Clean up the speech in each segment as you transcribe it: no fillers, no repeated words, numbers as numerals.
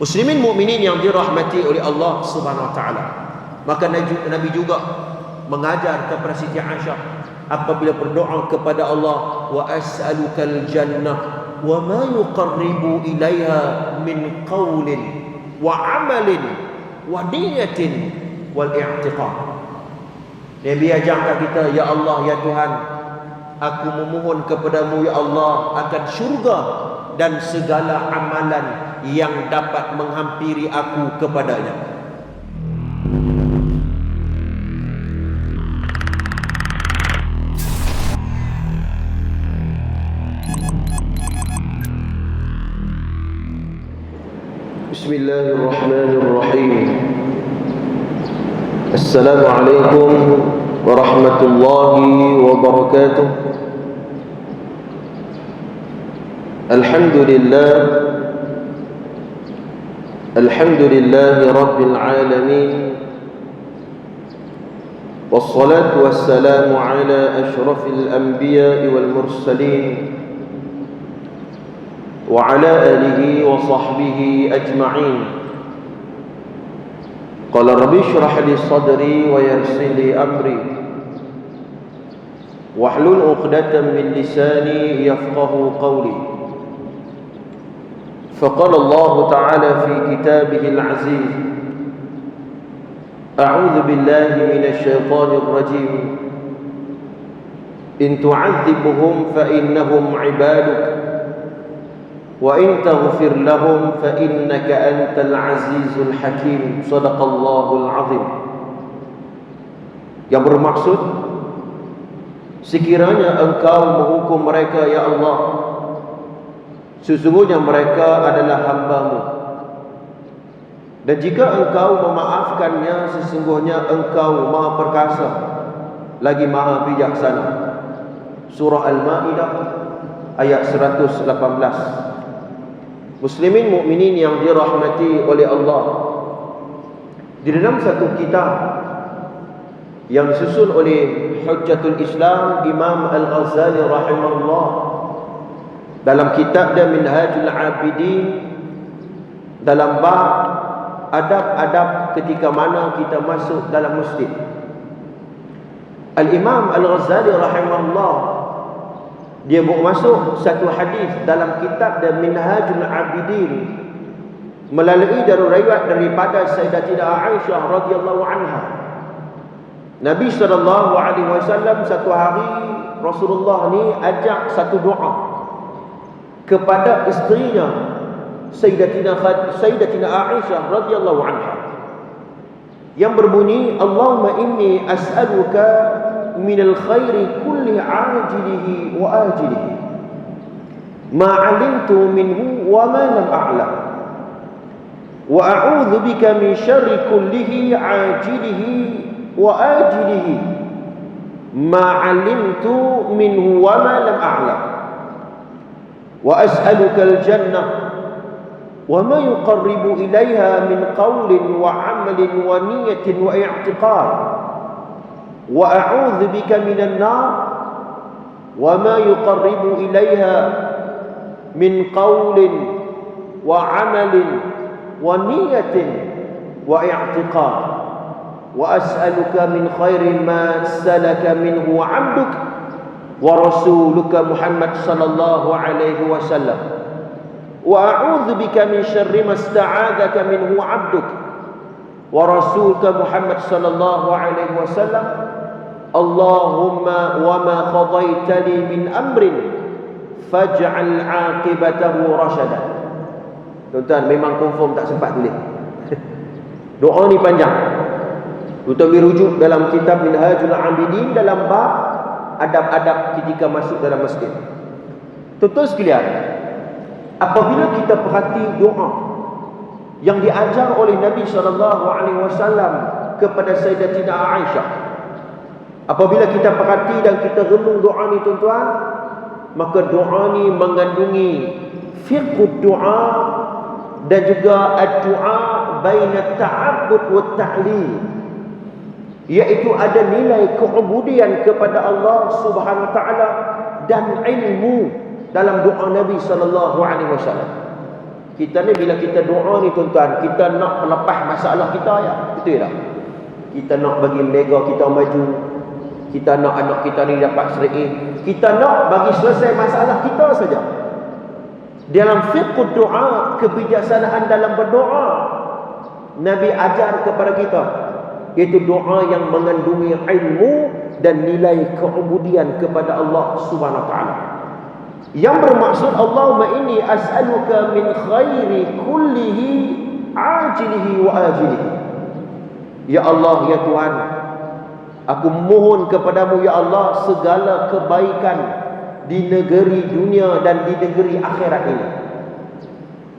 Muslimin mukminin yang dirahmati oleh Allah Subhanahu wa taala. Maka Nabi juga mengajar kepada Siti Aisyah apabila berdoa kepada Allah, wa as'alukal jannah wa ma yuqarribu ilaiha min qawlin wa amalin wa niyatin wal i'tiqad. Nabi ajarkan kita, ya Allah, ya Tuhan, aku memohon kepadamu ya Allah akan syurga dan segala amalan yang dapat menghampiri aku kepadanya. Bismillahirrahmanirrahim. Assalamualaikum warahmatullahi wabarakatuh. Alhamdulillah, alhamdulillahi rabbil alamin, wassalatu wassalamu ala ashrafil anbiya'i wal mursalin wa ala alihi wa sahbihi ajma'in. Qala rabbi shrah li sadri wa yassir li amri wahlul 'uqdatam min lisani yafqahu qawli. فقال الله تعالى في كتابه العزيز أعوذ بالله من الشيطان الرجيم إن تعذبهم فإنهم عبادك وإن تغفر لهم فإنك أنت العزيز الحكيم. صدق الله العظيم. Yang bermaksud, sekiranya engkau menghukum mereka ya Allah, sesungguhnya mereka adalah hamba-Mu, dan jika engkau memaafkannya, sesungguhnya engkau maha perkasa lagi maha bijaksana. Surah Al-Ma'idah ayat 118. Muslimin mukminin yang dirahmati oleh Allah, di dalam satu kitab yang disusun oleh Hujjatul Islam Imam Al-Ghazali rahimahullah, dalam kitab dia Minhajul Abidin, dalam bab adab-adab ketika mana kita masuk dalam masjid, Al-Imam Al-Ghazali rahimahullah dia bawa masuk satu hadis dalam kitab dia Minhajul Abidin melalui riwayat daripada Sayyidatina Aisyah radhiyallahu anha. Nabi sallallahu alaihi wasallam satu hari Rasulullah ni ajak satu doa kepada isterinya Sayyidatina Aisyah radhiyallahu anha, yang berbunyi, Allahumma inni as'aluka minal khairi kulli ajilihi wa ajilihi ma 'alimtu minhu wa ma lam a'lam wa a'udzu bika min syarri kullihi ajilihi wa ajilihi ma 'alimtu minhu wa ma lam a'lam wa as'aluka al-jannah wa ma yuqarribu ilayha min qawlin wa 'amalin wa niyatin wa i'tiqad wa a'udzu bika minan nar wa ma yuqarribu ilayha min qawlin wa 'amalin wa niyatin wa i'tiqad wa as'aluka min khairi ma salaka minhu 'abduka wa rasuluka Muhammad sallallahu alaihi wasallam wa a'udzu bika min syarri ma sta'adzaka minhu 'abduk wa rasuluka Muhammad sallallahu alaihi wasallam. Allahumma wa ma qadaita li min amrin faj'al 'aqibatahu rasyada. Tuan-tuan memang confirm tak sempat tulis. Doa ni panjang. Tuan-tuan merujuk dalam kitab Minhajul Abidin dalam bab adab-adab ketika masuk dalam masjid. Tuan-tuan sekalian, apabila kita perhati doa yang diajar oleh Nabi SAW kepada Sayyidatina Aisyah, apabila kita perhati dan kita renung doa ni tuan-tuan, maka doa ni mengandungi fiqh doa dan juga ad-du'a baina ta'abbud wa ta'lim, iaitu ada nilai keubudian kepada Allah Subhanahu wa taala dan ilmu dalam doa Nabi sallallahu alaihi wasallam. Kita ni bila kita doa ni tuan-tuan, kita nak lepas masalah kita ya. Betul tak? Kita nak bagi lega kita maju. Kita nak anak kita ni dapat serai. Kita nak bagi selesai masalah kita saja. Dalam fiqh doa, kebijaksanaan dalam berdoa, Nabi ajar kepada kita, iaitu doa yang mengandungi ilmu dan nilai keubudian kepada Allah Subhanahu wa taala. Yang bermaksud Allahumma inni as'aluka min khairi kullihi ajilihi wa ajilihi. Ya Allah, ya Tuhan, aku mohon kepadamu ya Allah segala kebaikan di negeri dunia dan di negeri akhirat ini.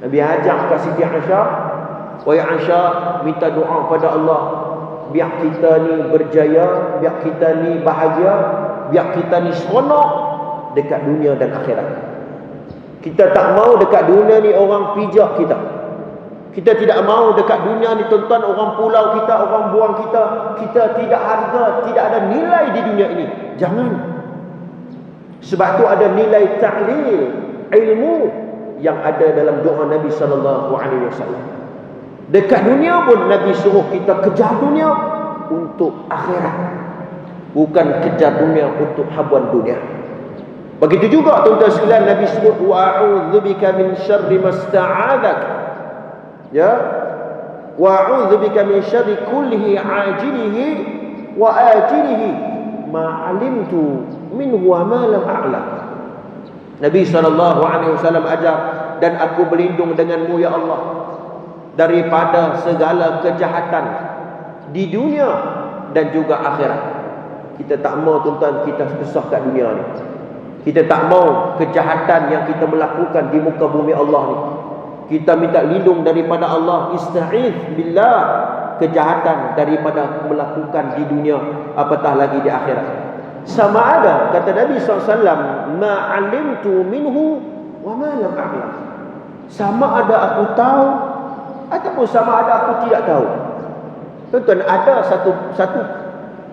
Nabi ajak ke Siti Aisyah, wahai Aisyah, minta doa pada Allah biar kita ni berjaya, biar kita ni bahagia, biar kita ni seronok dekat dunia dan akhirat. Kita tak mau dekat dunia ni orang pijak kita. Kita tidak mau dekat dunia ni tuan-tuan orang pulau kita, orang buang kita. Kita tidak harga, tidak ada nilai di dunia ini. Jangan. Sebab tu ada nilai ta'lil, ilmu yang ada dalam doa Nabi sallallahu alaihi wasallam. Dekat dunia pun Nabi suruh kita kejar dunia untuk akhirat, bukan kejar dunia untuk habuan dunia. Begitu juga tuan-tuan sekalian, Nabi sebut wa'udzubika min syarri masta'adzak. Ya. Wa'udzubika min syarri kullihi ajilihi wa ajilihi ma 'alimtu minhu wa ma lam a'lam. Nabi SAW ajar, dan aku berlindung denganmu ya Allah daripada segala kejahatan di dunia dan juga akhirat. Kita tak mau tuan-tuan kita susah kat dunia ni. Kita tak mau kejahatan yang kita melakukan di muka bumi Allah ni. Kita minta lindung daripada Allah, ista'iz billah, kejahatan daripada melakukan di dunia, apatah lagi di akhirat. Sama ada kata Nabi SAW, ma'alimtu minhu wa ma lam a'lam. Sama ada aku tahu ataupun sama ada aku tidak tahu. Tuan-tuan, ada satu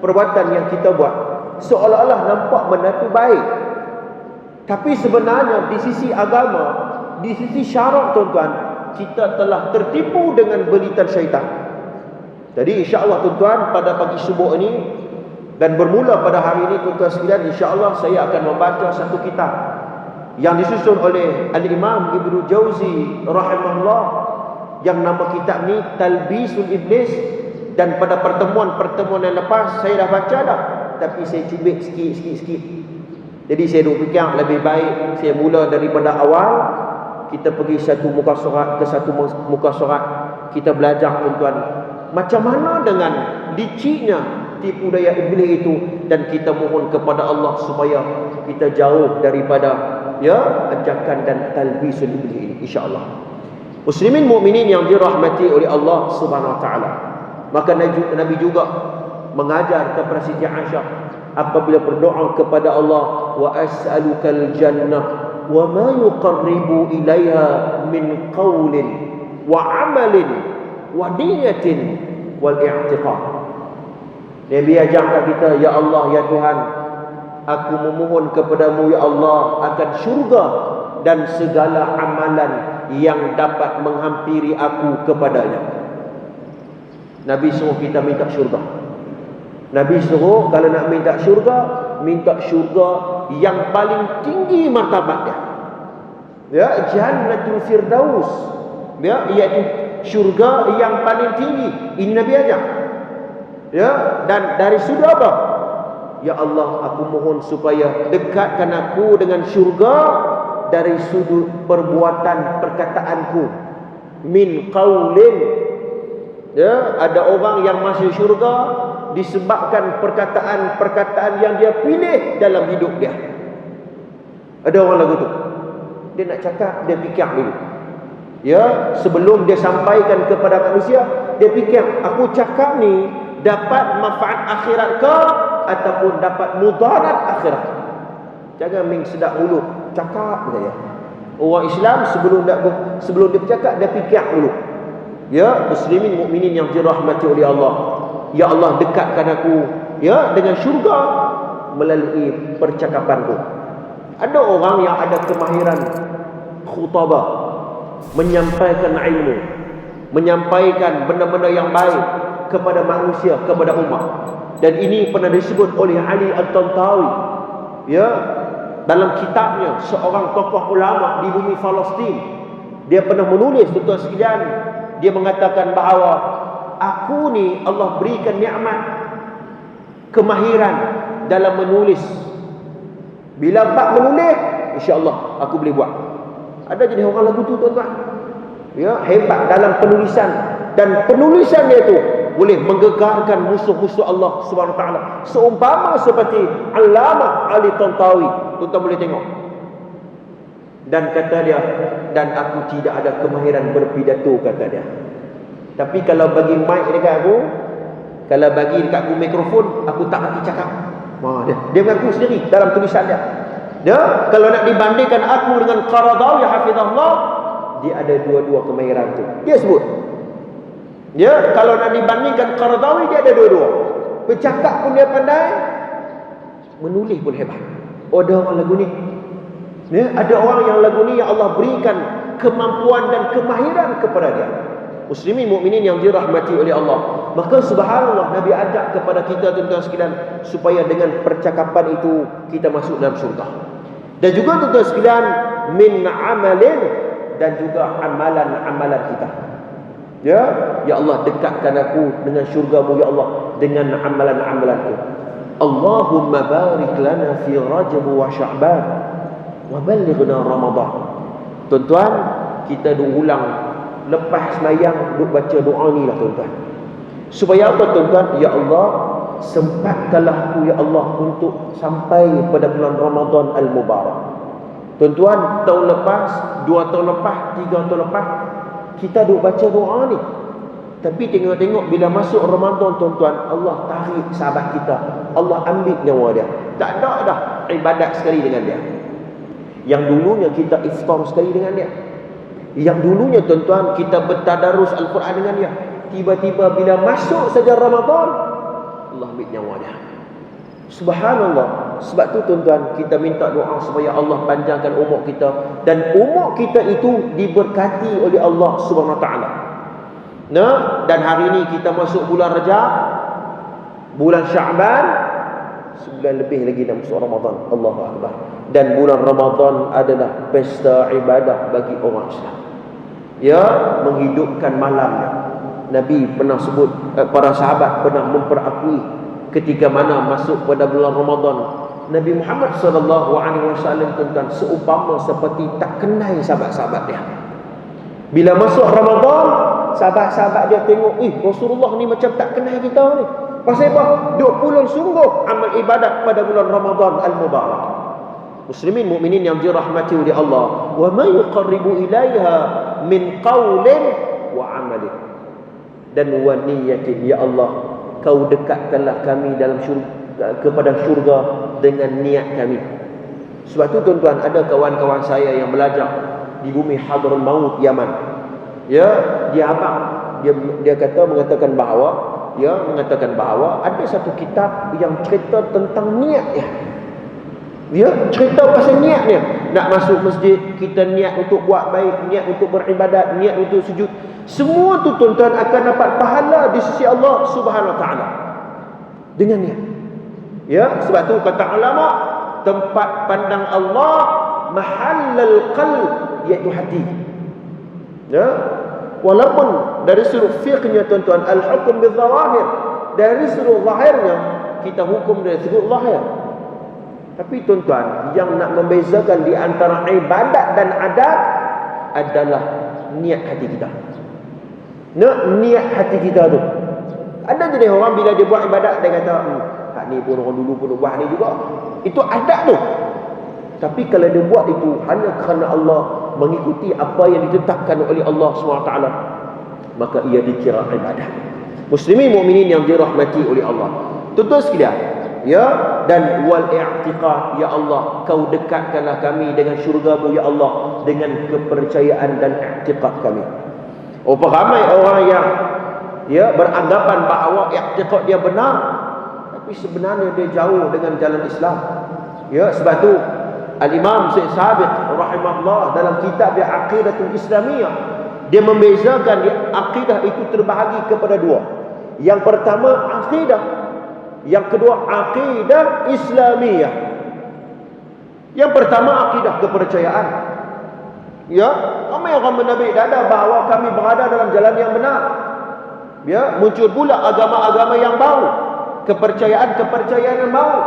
perbuatan yang kita buat seolah-olah nampak benda tu baik, tapi sebenarnya di sisi agama, di sisi syarak tuan-tuan, kita telah tertipu dengan belitan syaitan. Jadi insya-Allah tuan-tuan, pada pagi subuh ini dan bermula pada hari ini tuan-tuan sekalian, insya-Allah saya akan membaca satu kitab yang disusun oleh Al-Imam Ibnu Jauzi rahimahullah, yang nama kitab ni Talbisul Iblis. Dan pada pertemuan yang lepas saya dah baca dah, tapi saya cubit sikit. Jadi saya duk fikir lebih baik saya mula daripada awal. Kita pergi satu muka surat ke satu muka surat, kita belajar tuan-tuan macam mana dengan liciknya tipu daya iblis itu, dan kita mohon kepada Allah supaya kita jauh daripada ajakan dan talbisul iblis ini insya-Allah. Muslimin mukminin yang dirahmati oleh Allah Subhanahu wa taala, maka Nabi juga mengajar kepada Siti Aisyah apabila berdoa kepada Allah, wa as'alukal jannah wa ma yuqarribu ilaiha min qawlin wa amalin wa niyatin wal i'tiqad. Nabi ajarkan kita, ya Allah, ya Tuhan, aku memohon kepadamu ya Allah akan syurga dan segala amalan yang dapat menghampiri aku kepadanya. Nabi suruh kita minta syurga. Nabi suruh kalau nak minta syurga yang paling tinggi martabatnya. Ya, Jannatul Firdaus. Ya, iaitu syurga yang paling tinggi. Ini Nabi ajar. Ya, dan dari sudut apa? Ya Allah, aku mohon supaya dekatkan aku dengan syurga dari sudut perbuatan perkataanku. Min qaulin. Ya, ada orang yang masuk syurga disebabkan perkataan-perkataan yang dia pilih dalam hidup dia. Ada orang lagu tu, dia nak cakap, dia fikir dulu. Ya, sebelum dia sampaikan kepada manusia, dia fikir, aku cakap ni dapat manfaat akhirat ke ataupun dapat mudarat akhirat. Jangan main sedap mulut, cakap saja. Orang Islam sebelum dia bercakap, dia fikir dulu. Ya, muslimin mukminin yang dirahmati oleh Allah, ya Allah, dekatkan aku ya dengan syurga melalui percakapanku. Ada orang yang ada kemahiran khutabah, menyampaikan ilmu, menyampaikan benda-benda yang baik kepada manusia, kepada umat. Dan ini pernah disebut oleh Ali At-Tantawi, ya, dalam kitabnya, seorang tokoh ulama di bumi Palestin. Dia pernah menulis, tuan-tuan sekalian, dia mengatakan bahawa aku ni Allah berikan nikmat kemahiran dalam menulis. Bila bab menulis, insya-Allah aku boleh buat. Ada jenis orang lagu tu, tuan-tuan, ya, hebat dalam penulisan, dan penulisan dia tu boleh menggegarkan musuh-musuh Allah Subhanahu Wa Taala. Seumpama seperti Allamah Ali Tantawi, tuan-tuan boleh tengok. Dan kata dia, dan aku tidak ada kemahiran berpidato, kata dia. Tapi kalau bagi mic dekat aku, kalau bagi dekat aku mikrofon, aku tak hati cakap. Dia mengaku sendiri dalam tulisan dia. Dia kalau nak dibandingkan aku dengan Qaradawi hafizahullah, dia ada dua-dua kemahiran tu. Dia sebut. Ya, kalau nak dibandingkan Qaradawi, dia ada dua-dua. Bercakap pun dia pandai, menulis pun hebat. Oh, ada orang lagu ni. Ya, ada orang yang lagu ni yang Allah berikan kemampuan dan kemahiran kepada dia. Muslimin mukminin yang dirahmati oleh Allah. Maka subhanallah, Nabi ajak kepada kita, tuan-tuan sekalian, supaya dengan percakapan itu kita masuk dalam syurga. Dan juga, tuan-tuan sekalian, min amalin, dan juga amalan-amalan kita. Ya, ya Allah, dekatkan aku dengan syurga-Mu ya Allah dengan amalan-amalanku. Allahumma barik lana fi Rajab wa Sya'ban wa ballighna Ramadan. Tuan-tuan, kita ulang lepas sembahyang duk baca doa ni lah, tuan-tuan. Supaya apa, tuan-tuan? Ya Allah, sempatkanlah aku ya Allah untuk sampai pada bulan Ramadan al-Mubarak. Tuan-tuan, tahun lepas, 2 tahun lepas, 3 tahun lepas, kita duk baca doa ni. Tapi tengok-tengok bila masuk Ramadan, tuan-tuan, Allah tarik sahabat kita, Allah ambil nyawa dia. Tak ada dah ibadat sekali dengan dia. Yang dulunya kita iftar sekali dengan dia. Yang dulunya, tuan-tuan, kita bertadarus Al-Quran dengan dia. Tiba-tiba bila masuk saja Ramadan, Allah ambil nyawa dia. Subhanallah. Sebab tu, tuan-tuan, kita minta doa supaya Allah panjangkan umur kita, dan umur kita itu diberkati oleh Allah Subhanahu Wa Taala. Nah, dan hari ini kita masuk bulan Rajab, bulan Sya'ban, sebulan lebih lagi nak masuk Ramadan. Allahu Akbar. Dan bulan Ramadan adalah pesta ibadah bagi orang Islam. Ya, menghidupkan malamnya. Nabi pernah sebut, para sahabat pernah memperakui ketika mana masuk pada bulan Ramadan, Nabi Muhammad SAW, tuan-tuan, seumpama seperti tak kenal sahabat-sahabat dia. Bila masuk Ramadan, sahabat-sahabat dia tengok, Rasulullah ni macam tak kenal kita ni. Pasal apa? 20 sungguh amal ibadat pada bulan Ramadan al-Mubarak. Muslimin mukminin yang dirahmati oleh Allah, wa ma yuqarribu ilaiha min qaulin wa amalin, dan wa niyatin, ya Allah, kau dekatkanlah kami dalam syurga, kepada syurga dengan niat kami. Sebab tu, tuan-tuan, ada kawan-kawan saya yang belajar di bumi Hadraul Maut, Yaman. Ya, dia mengatakan bahawa ada satu kitab yang cerita tentang niatnya. Dia cerita pasal niatnya. Nak masuk masjid, kita niat untuk buat baik, niat untuk beribadat, niat untuk sujud. Semua tu, tuan-tuan, akan dapat pahala di sisi Allah Subhanahu Wa Taala dengan niat. Ya, sebab tu kata ulama, tempat pandang Allah mahallal qalb, iaitu hati. Ya, walaupun dari sudut fiqhnya, tuan-tuan, al-hukm bil-zawahir, dari sudut zahirnya kita hukum dari sudut zahir. Tapi, tuan-tuan, yang nak membezakan di antara ibadat dan adat adalah niat hati kita. Niat hati kita tu. Ada jenis orang bila dia buat ibadat, dia kata, hak ni pun orang dulu pun buat ni juga. Itu adat tu. Tapi kalau dia buat itu hanya kerana Allah, mengikuti apa yang ditetapkan oleh Allah SWT, maka ia dikira ibadat. Muslimin mukminin yang dirahmati oleh Allah, tuan-tuan sekalian, ya, dan wal i'tiqad, ya Allah, kau dekatkanlah kami dengan syurga-Mu ya Allah dengan kepercayaan dan i'tiqad kami. Ramai orang yang beranggapan bahawa i'tiqad dia benar, tapi sebenarnya dia jauh dengan jalan Islam. Ya, sebab tu Al-Imam Syekh Sabiq rahimahullah dalam kitab dia Aqidatul Islamiyah, dia membezakan akidah itu terbahagi kepada dua. Yang pertama akidah, yang kedua akidah Islamiyah. Yang pertama akidah kepercayaan. Ya, ramai orang menabik dada bahawa kami berada dalam jalan yang benar. Ya, muncul pula agama-agama yang baru, kepercayaan-kepercayaan yang baru.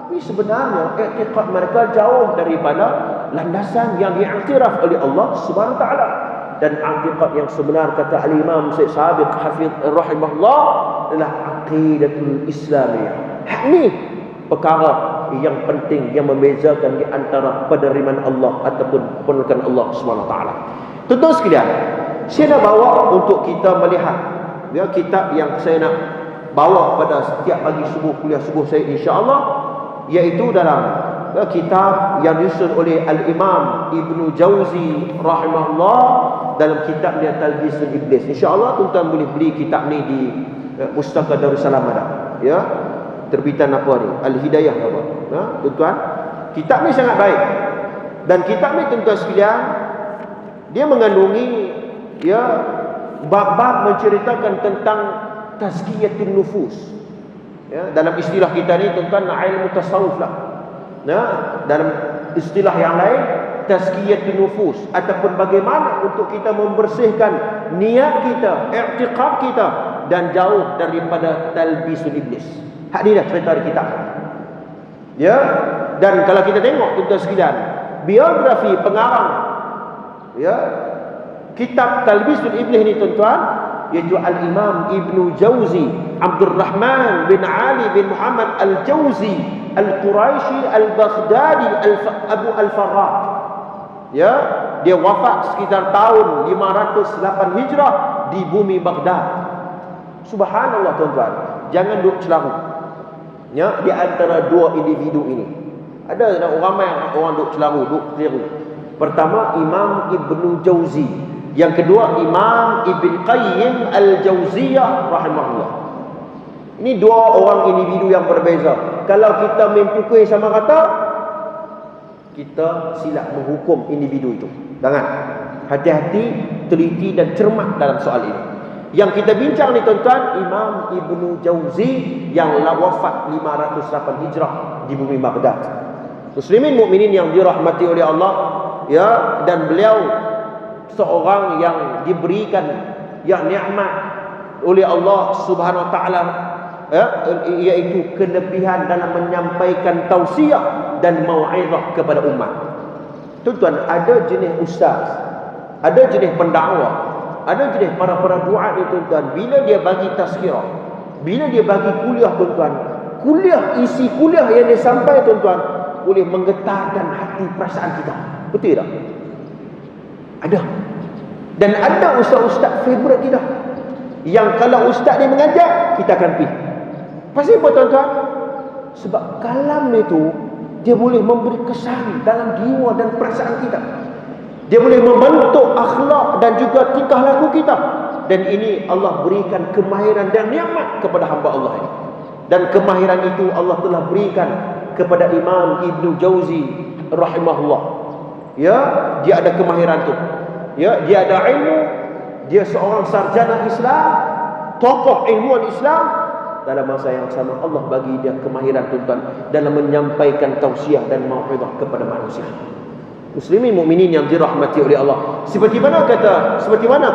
Tapi sebenarnya i'tiqad mereka jauh daripada landasan yang diiktiraf oleh Allah Subhanahu wa taala. Dan i'tiqad yang sebenar, kata al-Imam Syekh Sabiq Hafiz rahimahullah, adalah aqidatul Islamiyah. Ini perkara yang penting yang membezakan di antara penerimaan Allah ataupun penolakan Allah Subhanahu wa taala. Tuan-tuan sekalian, saya nak bawa untuk kita melihat ya, kitab yang saya nak bawa pada setiap pagi subuh kuliah subuh saya insya-Allah, iaitu dalam kitab yang disusun oleh Al-Imam Ibnu Jauzi rahimahullah dalam kitab dia Talbisul Iblis. Insya-Allah tuan-tuan boleh beli kitab ni di Pustaka Darussalam ada. Ya. Terbitan apa ni? Al-Hidayah apa? Ha, tuan-tuan. Kitab ni sangat baik. Dan kitab ni tuan-tuan sekalian, dia mengandungi ya bab-bab menceritakan tentang tazkiyatun nufus. Ya, dalam istilah kita ni tuan-tuan ilmu tasawuf lah. Ya, dalam istilah yang lain tazkiyatun nufus, ataupun bagaimana untuk kita membersihkan niat kita, i'tiqad kita dan jauh daripada talbisul iblis. Hak ni dah cerita di kitab. Ya, dan kalau kita tengok tuan-tuan sekalian, biografi pengarang ya kitab Talbisul Iblis ni tuan-tuan, iaitu Al-Imam Ibnu Jauzi Abdul Rahman bin Ali bin Muhammad Al-Jauzi Al-Quraisy Al-Baghdadi Abu Al-Farraj. Ya, dia wafat sekitar tahun 508 Hijrah di bumi Baghdad. Subhanallah tuan-tuan, jangan duk celaru. Ya, di antara dua individu ini ada ramai orang duk celaru, duk keliru. Pertama Imam Ibnu Jauzi, yang kedua Imam Ibn Qayyim Al-Jauziyah rahimahullah. Ini dua orang individu yang berbeza. Kalau kita mempukul sama kata, kita silap menghukum individu itu. Jangan. Hati-hati, teliti dan cermat dalam soal ini. Yang kita bincang ni tuan-tuan, Imam Ibnu Jauzi yang wafat 508 Hijrah di bumi Baghdad. Muslimin mukminin yang dirahmati oleh Allah, ya, dan beliau seorang yang diberikan yang nikmat oleh Allah Subhanahu wa taala, ya, iaitu kelebihan dalam menyampaikan tausiah dan mau'izah kepada umat. Tuan-tuan, ada jenis ustaz, ada jenis pendakwa, ada jenis para duat ni tuan-tuan, bila dia bagi tazkirah, bila dia bagi kuliah tuan-tuan, isi kuliah yang dia sampai tuan-tuan boleh menggetarkan hati perasaan kita. Betul tak? Ada. Dan ada ustaz-ustaz favourite kita, yang kalau ustaz ni mengajar, kita akan pergi. Pasal apa tuan-tuan? Sebab kalam itu dia boleh memberi kesan dalam jiwa dan perasaan kita. Dia boleh membentuk akhlak dan juga tingkah laku kita. Dan ini Allah berikan kemahiran dan nikmat kepada hamba Allah ini. Dan kemahiran itu Allah telah berikan kepada Imam Ibnu Jauzi rahimahullah. Ya, dia ada kemahiran itu. Ya, dia ada ilmu, dia seorang sarjana Islam, tokoh ilmuwan Islam. Dalam masa yang sama Allah bagi dia kemahiran tuan-tuan dalam menyampaikan tausiah dan mau'izah kepada manusia. Muslimin mukminin yang dirahmati oleh Allah. Seperti mana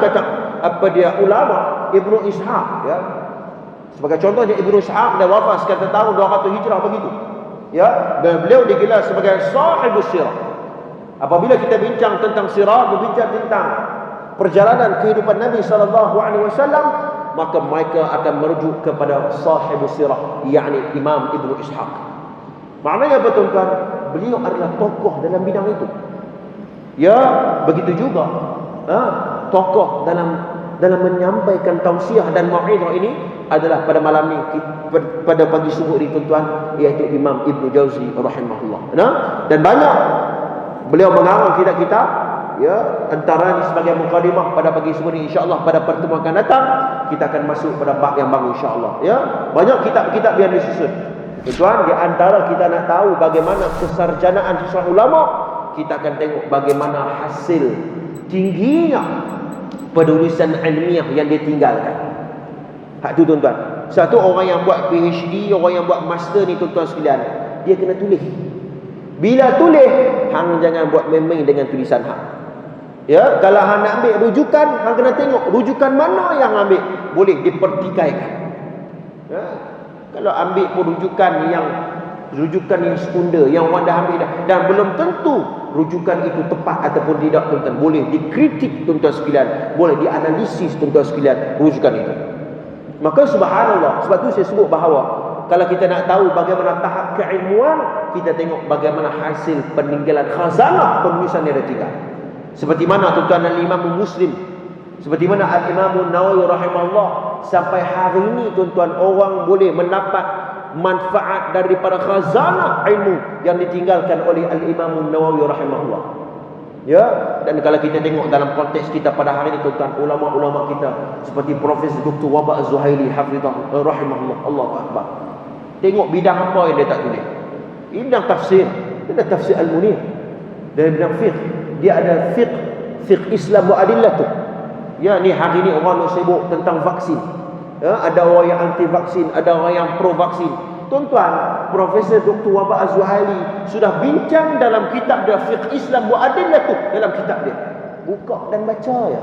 kata apa dia ulama Ibnu Ishaq, ya. Sebagai contohnya Ibnu Ishaq dia wafat sekitar tahun 200 Hijrah begitu. Ya, dan beliau digelar sebagai sahibus sirah. Apabila kita bincang tentang sirah, berbincang tentang perjalanan kehidupan Nabi sallallahu alaihi wasallam, maka mereka akan merujuk kepada sahibus sirah, yakni Imam Ibnu Ishaq. Maknanya apa tuan-tuan? Beliau adalah tokoh dalam bidang itu. Ya, begitu juga tokoh dalam menyampaikan tausiah dan mau'izah ini adalah pada malam ni, pada pagi subuh ini tuan-tuan, iaitu Imam Ibnu Jauzi rahimahullah. Dan banyak beliau mengarang kitab-kitab, ya, antara ini sebagai mukadimah pada pagi subuh ini. InsyaAllah pada pertemuan akan datang kita akan masuk pada bab yang baru insyaAllah. Ya, banyak kitab-kitab yang disusun tuan-tuan. Di antara kita nak tahu bagaimana kesarjanaan seseorang ulama, kita akan tengok bagaimana hasil tingginya penulisan ilmiah yang dia tinggalkan. Hak tu tuan-tuan. Satu orang yang buat PhD, orang yang buat master ni tuan-tuan sekalian, dia kena tulis. Bila tulis, hang jangan buat main-main dengan tulisan hang. Ya, kalau hang nak ambil rujukan, hang kena tengok rujukan mana yang ambil boleh dipertikaikan. Ya, kalau ambil pun rujukan yang sekunder, yang orang dah ambil dah, dan belum tentu rujukan itu tepat ataupun tidak tuan-tuan, boleh dikritik tuan-tuan sekalian, boleh dianalisis tuan-tuan sekalian rujukan itu. Maka subhanallah, sebab tu saya sebut bahawa kalau kita nak tahu bagaimana tahap keilmuan, kita tengok bagaimana hasil peninggalan khazanah penulisan yang ada tiga. Seperti mana tuan-tuan Al-Imam Muslim, seperti mana Al-Imam Nawawi rahimahullah, sampai hari ini tuan-tuan orang boleh mendapat manfaat daripada khazanah ilmu yang ditinggalkan oleh Al-Imam Nawawi rahimahullah. Ya, dan kalau kita tengok dalam konteks kita pada hari ini tuan-tuan, ulama-ulama kita seperti Profesor Dr. Waba Az-Zuhaili hafizah rahimahullah, Allahu akbar. Tengok bidang apa yang dia tak tulis. Ini bidang tafsir, dia ada tafsir Al-Munir. Dari bidang fiqh, dia ada fiqh Islam wa adillatuh. Ya, ni hari ni orang nak sibuk tentang vaksin. Ya, ada orang yang anti vaksin, ada orang yang pro vaksin. Tuan-tuan, Profesor Dr. Waba Az-Zuhaili sudah bincang dalam kitab dia Fiqh Islam wa Adillatuh, dalam kitab dia. Buka dan baca ya.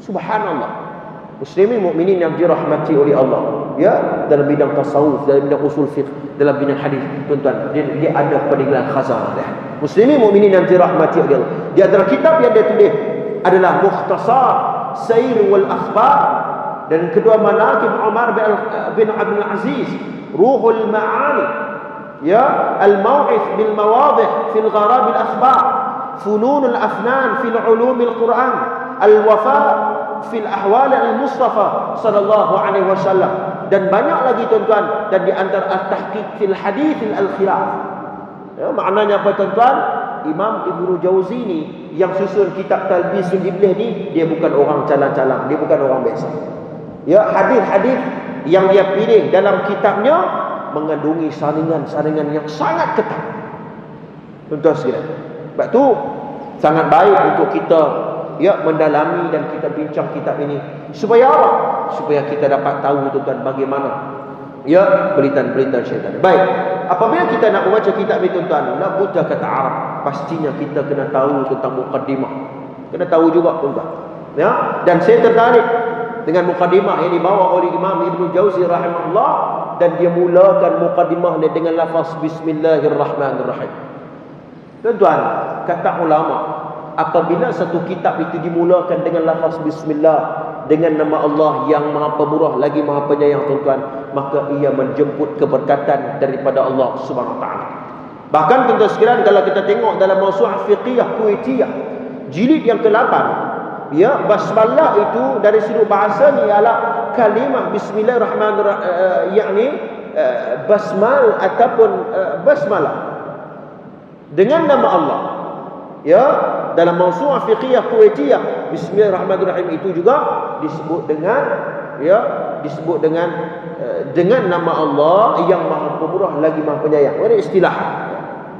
Subhanallah. Muslimin mukminin yang dirahmati oleh Allah. Ya, dalam bidang tasawuf, dalam bidang usul fiqh, dalam bidang hadis, tuan-tuan, dia ada peninggalan khazanah dia. Muslimin mukminin yang dirahmati oleh Allah. Di antara kitab yang dia tulis adalah Mukhtasar Sair wal Akhbar, dan kedua Manaqib Umar bin Abdul Aziz, Ruhul Ma'ani, ya, Al-Maw'ith bil Mawadih fil Gharab al Akhbar, Funun al Afnan fil Ulum al Quran, Al-Wafa fil Ahwal al-Mustafa sallallahu alaihi wasallam, dan banyak lagi tuan-tuan. Dan di antara At-Tahqiq fil Hadith al-Khilaf. Ya, maknanya apa tuan-tuan? Imam Ibnu Jauzi ni yang susun kitab Talbisul Iblis ni, dia bukan orang calang-calang, dia bukan orang biasa. Ya, hadis-hadis yang dia pilih dalam kitabnya mengandungi saringan-saringan yang sangat ketat. Tuan-tuan sekalian, sebab tu sangat baik untuk kita mendalami dan kita bincang kitab ini supaya apa? Supaya kita dapat tahu tuan-tuan bagaimana berita-berita syaitan. Baik, apabila kita nak membaca kitab ini tuan-tuan, nak baca kata Arab, pastinya kita kena tahu tentang mukaddimah. Kena tahu juga tuan-tuan. Ya, dan saya tertarik dengan mukaddimah yang dibawa oleh Imam Ibnu Jauzi rahimahullah, dan dia mulakan mukaddimahnya dengan lafaz Bismillahirrahmanirrahim. Tuan-tuan, kata ulama, apabila satu kitab itu dimulakan dengan lafaz Bismillah, dengan nama Allah yang Maha Pemurah lagi Maha Penyayang tuan-tuan, maka ia menjemput keberkatan daripada Allah Subhanahu Wa Taala. Bahkan tuan-tuan sekalian, kalau kita tengok dalam Mawsu'ah Fiqhiyah Kuwaitiyah jilid yang ke-8, ya, basmalah itu dari sudut bahasa ni ialah kalimah Bismillahirrahmanirrahim, yakni basmal ataupun basmalah dengan nama Allah. Ya, dalam Mawsu'ah Fiqhiyah Kuwaitiyah, Bismillahirrahmanirrahim itu juga disebut dengan nama Allah yang Maha Pemurah lagi Maha Penyayang. Ini istilah.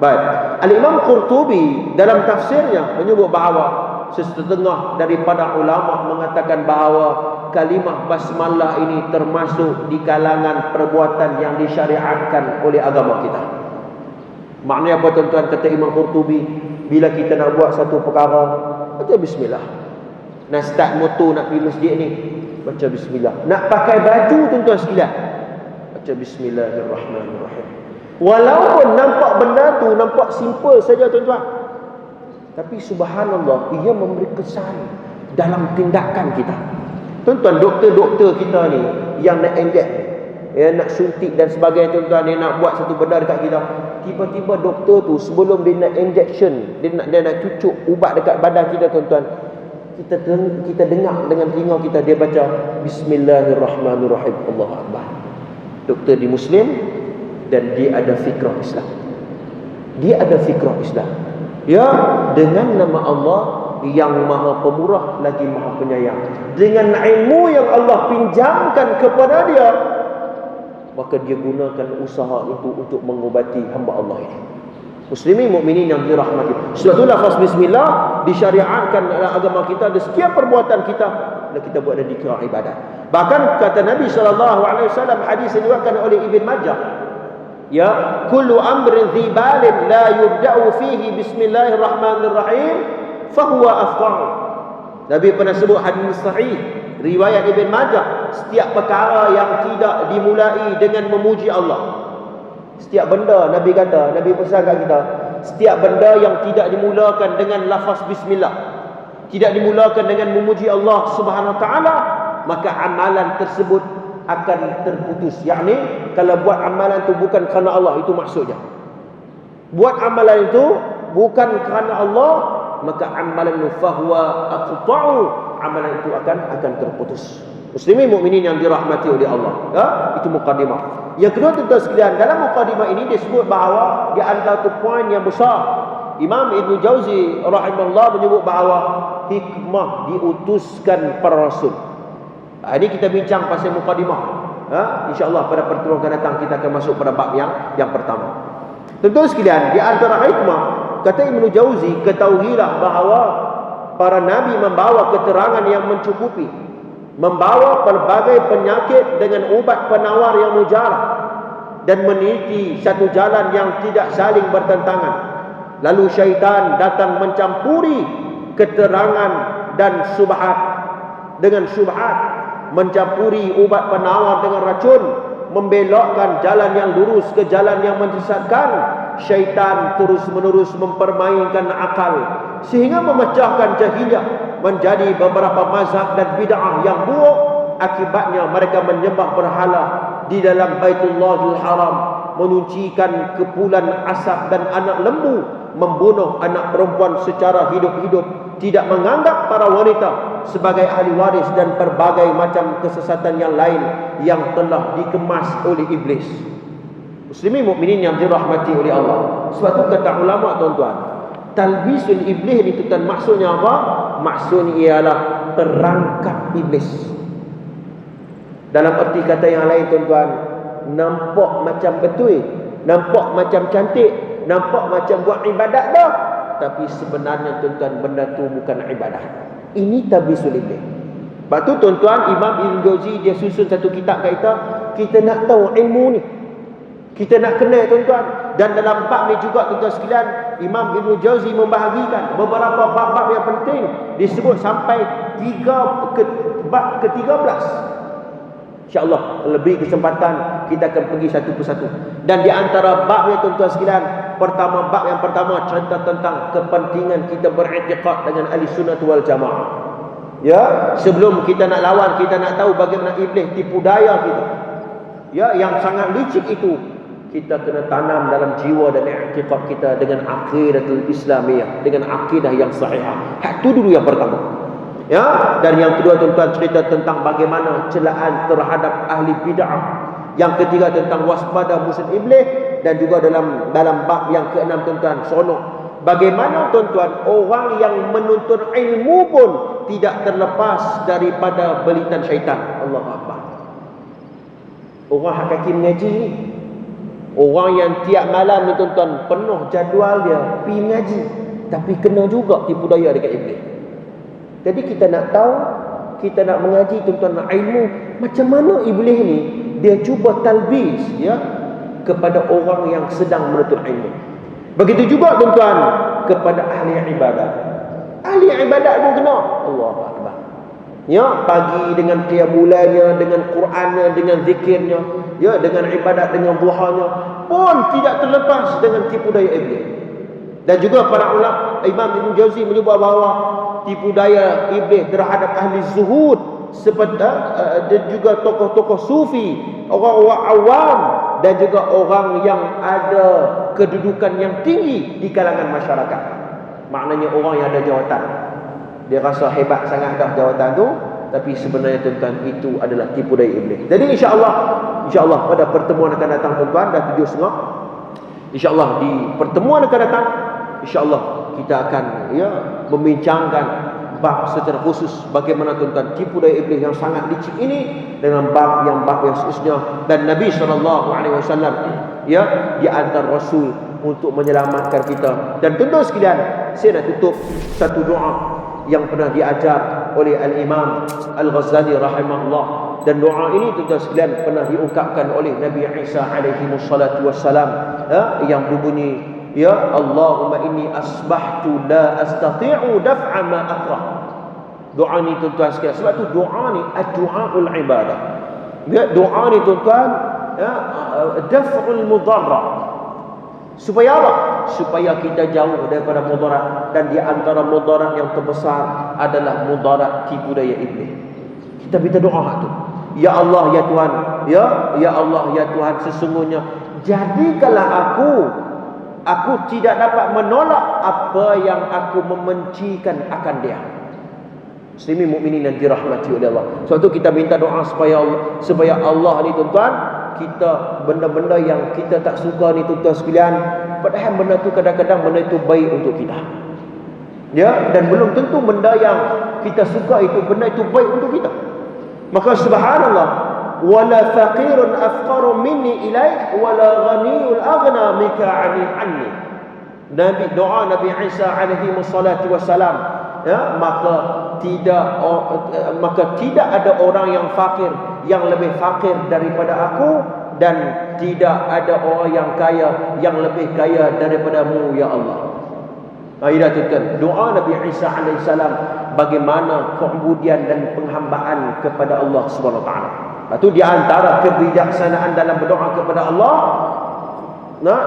Baik. Al-Imam Qurtubi dalam tafsirnya menyebut bahawa setengah daripada ulama mengatakan bahawa kalimah basmalah ini termasuk di kalangan perbuatan yang disyariatkan oleh agama kita. Maknanya apa tuan-tuan? Kata Imam Qurtubi, bila kita nak buat satu perkara, baca bismillah. Nak start motor, nak pergi masjid ni, baca bismillah. Nak pakai baju tuan-tuan sekalian, baca Bismillahirrahmanirrahim. Walaupun nampak benda tu nampak simple saja tuan-tuan, tapi subhanallah, ia memberi kesan dalam tindakan kita. Tuan-tuan, doktor-doktor kita ni yang nak injek, nak suntik dan sebagainya tuan-tuan, dia nak buat satu benda dekat kita, tiba-tiba doktor tu sebelum dia nak injection, dia nak cucuk ubat dekat badan kita tuan-tuan, kita dengar dengan telinga kita dia baca Bismillahirrahmanirrahim, Allahu Akbar. Doktor di Muslim dan dia ada fikrah Islam. Dia ada fikrah Islam. Ya, dengan nama Allah yang Maha Pemurah lagi Maha Penyayang, dengan ilmu yang Allah pinjamkan kepada dia, maka dia gunakan usaha itu untuk mengubati hamba Allah ini. Muslimin mukminin yang dirahmati. Sebab itulah lafaz bismillah disyariatkan dalam agama kita. Di setiap perbuatan kita kita buat dan dikira ibadat. Bahkan kata Nabi SAW, hadis yang diriwayatkan oleh Ibn Majah, ya, kullu amrin dhi balin la yubda'u fihi bismillahirrahmanirrahim fahuwa afdal. Nabi pernah sebut hadis sahih riwayat Ibn Majah, setiap perkara yang tidak dimulai dengan memuji Allah. Setiap benda, Nabi kata, Nabi pesan kat kita, setiap benda yang tidak dimulakan dengan lafaz bismillah, tidak dimulakan dengan memuji Allah Subhanahu Wa Taala, maka amalan tersebut akan terputus. Yakni kalau buat amalan itu bukan kerana Allah, itu maksudnya. Buat amalan itu bukan kerana Allah, maka amalan itu fahuwa aqta'u, amalan itu akan terputus. Muslimin mukminin yang dirahmati oleh Allah. Ya, itu mukadimah. Yang kedua, tuan-tuan sekalian, dalam mukadimah ini disebut bahawa di antara tu poin yang besar, Imam Ibn Jauzi rahimahullah menyebut bahawa hikmah diutuskan para rasul. Ini kita bincang pasal mukadimah. InsyaAllah pada pertemuan akan datang kita akan masuk pada bab yang pertama. Tuan-tuan sekalian, di antara hikmah, kata Ibn Jauzi, ketahuilah bahawa para nabi membawa keterangan yang mencukupi, membawa pelbagai penyakit dengan ubat penawar yang mujarab, dan meneliti satu jalan yang tidak saling bertentangan. Lalu syaitan datang mencampuri keterangan dan syubhat dengan syubhat, mencampuri ubat penawar dengan racun, membelokkan jalan yang lurus ke jalan yang menyesatkan. Syaitan terus-menerus mempermainkan akal sehingga memecahkan jahiliyah menjadi beberapa mazhab dan bid'ah yang buruk. Akibatnya mereka menyembah berhala di dalam Baitullahil Haram, menyucikan kepulan asap dan anak lembu, membunuh anak perempuan secara hidup-hidup, tidak menganggap para wanita sebagai ahli waris, dan berbagai macam kesesatan yang lain yang telah dikemas oleh iblis. Muslimin mukminin yang dirahmati oleh Allah. Sebab itu kata ulama, tuan-tuan, talbisul iblis ni tuan, maksudnya apa? Maksudnya ialah perangkap iblis. Dalam erti kata yang lain, tuan-tuan, nampak macam betul, nampak macam cantik, nampak macam buat ibadat dah, tapi sebenarnya, tuan-tuan, benda tu bukan ibadat. Ini talbisul iblis. Sebab tu, tuan-tuan, Imam Ibn Jauzi dia susun satu kitab kat kita nak tahu ilmu ni, kita nak kenal, tuan-tuan. Dan dalam bab ni juga, tuan-tuan sekalian, Imam Ibn Jauzi membahagikan beberapa bab-bab yang penting, disebut sampai bab ke-13. InsyaAllah lebih kesempatan kita akan pergi satu persatu. Dan di antara babnya, tuan-tuan sekalian, pertama, bab yang pertama cerita tentang kepentingan kita beriktikad dengan ahli sunnah wal jamaah. Ya, sebelum kita nak lawan, kita nak tahu bagaimana iblis tipu daya kita, ya, yang sangat licik itu, kita kena tanam dalam jiwa dan i'tiqad kita dengan aqidatul Islamiyah, dengan akidah yang sahihah. Itu dulu yang pertama. Ya, dan yang kedua, tuan-tuan, cerita tentang bagaimana celaan terhadap ahli bid'ah. Yang ketiga tentang waspada musuh iblis, dan juga dalam bab yang keenam, tuan-tuan, seronok bagaimana, tuan-tuan, orang yang menuntut ilmu pun tidak terlepas daripada belitan syaitan. Allahu Akbar. Orang hakiki mengaji ni, orang yang tiap malam ni, tuan-tuan, penuh jadual dia pergi mengaji, tapi kena juga tipu daya dekat iblis. Jadi kita nak tahu, kita nak mengaji, tuan-tuan, nak ilmu, macam mana iblis ni dia cuba talbis, ya, kepada orang yang sedang menuntut ilmu. Begitu juga, tuan-tuan, kepada ahli ibadat. Ahli ibadat pun kena. Allahu Akbar. Ya, pagi dengan qiyamulainya, dengan Qurannya, dengan zikirnya, ya, dengan ibadat, dengan duhanya, pun tidak terlepas dengan tipu daya iblis. Dan juga para ulama, Imam Ibn Jauzi menyebut bahawa tipu daya iblis terhadap ahli zuhud, seperti dan juga tokoh-tokoh sufi, orang-orang awam, dan juga orang yang ada kedudukan yang tinggi di kalangan masyarakat. Maknanya orang yang ada jawatan, dia rasa hebat sangat dah jawatan tu, tapi sebenarnya, tuan-tuan, itu adalah tipu daya iblis. Jadi insya-Allah pada pertemuan akan datang, tuan-tuan, dah 7.30, insya-Allah di pertemuan akan datang, insya-Allah kita akan, ya, membincangkan bab secara khusus bagaimana, tuan-tuan, tipu daya iblis yang sangat licik ini dengan bab yang seterusnya. Dan Nabi SAW, ya, di antara rasul untuk menyelamatkan kita. Dan tuan-tuan sekalian, saya nak tutup satu doa yang pernah diajar oleh Al-Imam Al-Ghazali rahimahullah. Dan doa ini tuan-tuan sekalian pernah diungkapkan oleh Nabi Isa alaihi wassalatu wassalam, yang berbunyi, ya Allahumma inni asbahtu la astati'u daf'a ma akrah. Doa ni tuan-tuan sekalian, sebab tu doa ni ad-du'aul ibadah. Ya, doa ni tuan-tuan, daf'ul mudarrah. Supaya apa? Supaya kita jauh daripada mudarat. Dan di antara mudarat yang terbesar adalah mudarat tipu daya iblis. Kita minta doa tu. Ya Allah ya Tuhan, ya Allah ya Tuhan, sesungguhnya jadikanlah aku tidak dapat menolak apa yang aku membencikan akan dia. Muslimin mukminin yang dirahmati oleh Allah. Sebab tu kita minta doa supaya Allah ni tuan-tuan, kita benda-benda yang kita tak suka ni tuan-tuan sekalian, padahal benda tu kadang-kadang benda itu baik untuk kita. Ya, dan belum tentu benda yang kita suka itu benda itu baik untuk kita. Maka subhanallah, wala faqirun afqaru minni ilaik wala ghaniyul aghna mika anni. Doa Nabi Isa alaihi wassalatu wassalam, ya, maka tidak ada orang yang fakir yang lebih fakir daripada aku, dan tidak ada orang yang kaya yang lebih kaya daripadamu ya Allah. Tuan, doa Nabi Isa alaihissalam bagaimana kemudian dan penghambaan kepada Allah Subhanahu wa taala. Itu di antara kebijaksanaan dalam berdoa kepada Allah.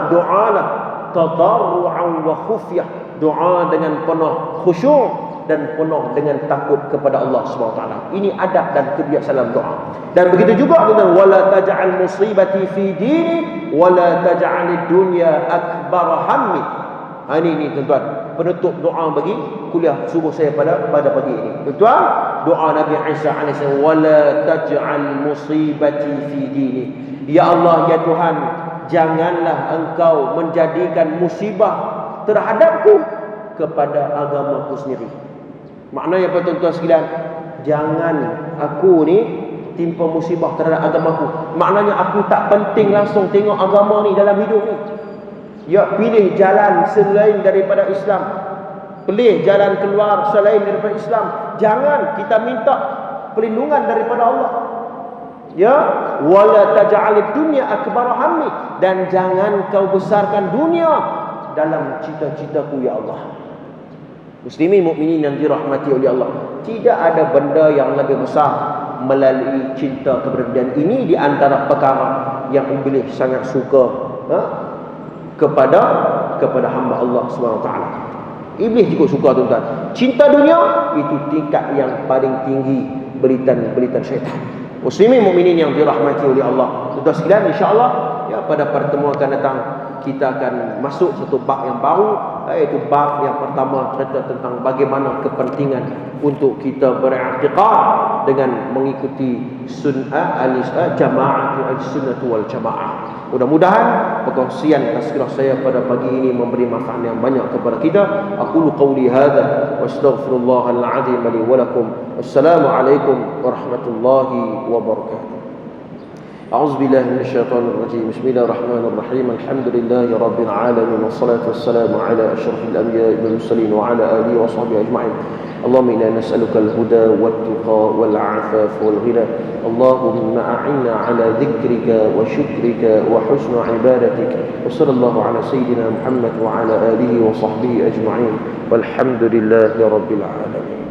Doalah tadarru'an wa khufyah, doa dengan penuh khusyuk dan penuh dengan takut kepada Allah Subhanahu wa taala. Ini adab dan kebijaksanaan doa. Dan begitu juga dengan wala taj'al musibati fi dini wala taj'alid dunya akbar hammi. Ini tuan-tuan, penutup doa bagi kuliah subuh saya pada pagi ini. Tuan-tuan, doa Nabi Isa alaihissalam, wala taj'al musibati fi dini. Ya Allah ya Tuhan, janganlah engkau menjadikan musibah terhadapku kepada agamaku sendiri. Maknanya apa tuan-tuan sekalian? Jangan aku ni timpa musibah terhadap agamaku. Maknanya aku tak penting langsung tengok agama ni dalam hidup ni. Ya, pilih jalan selain daripada Islam. Pilih jalan keluar selain daripada Islam. Jangan kita minta perlindungan daripada Allah. Ya, wala taj'alid dunya akbar hammi, dan jangan kau besarkan dunia dalam cita-citaku ya Allah. Muslimin mukminin yang dirahmati oleh Allah, tidak ada benda yang lebih besar melalui cinta kepada dia. Ini di antara perkara yang iblis sangat suka kepada hamba Allah Subhanahu wa taala. Iblis juga suka tuan-tuan. Cinta dunia itu tingkat yang paling tinggi belitan syaitan. Muslimin mukminin yang dirahmati oleh Allah, tuan-tuan sekalian, insya-Allah ya pada pertemuan akan datang kita akan masuk satu bab yang baru, iaitu bab yang pertama cerita tentang bagaimana kepentingan untuk kita beriktikad dengan mengikuti jamaah al-sunnah wal jamaah. Mudah-mudahan perkongsian tazkirah saya pada pagi ini memberi manfaat yang banyak kepada kita. Aqulu qawli hadza wa astaghfirullahal azim li wa lakum. Assalamualaikum warahmatullahi wabarakatuh. أعوذ بالله من الشيطان الرجيم. بسم الله الرحمن الرحيم. الحمد لله رب العالمين، والصلاة والسلام على أشرف الأنبياء والمرسلين وعلى آله وصحبه أجمعين. اللهم إنا نسألك الهدى والتقى والعفاف والغنى. اللهم أعنا على ذكرك وشكرك وحسن عبادتك. وصلى الله على سيدنا محمد وعلى آله وصحبه أجمعين، والحمد لله رب العالمين.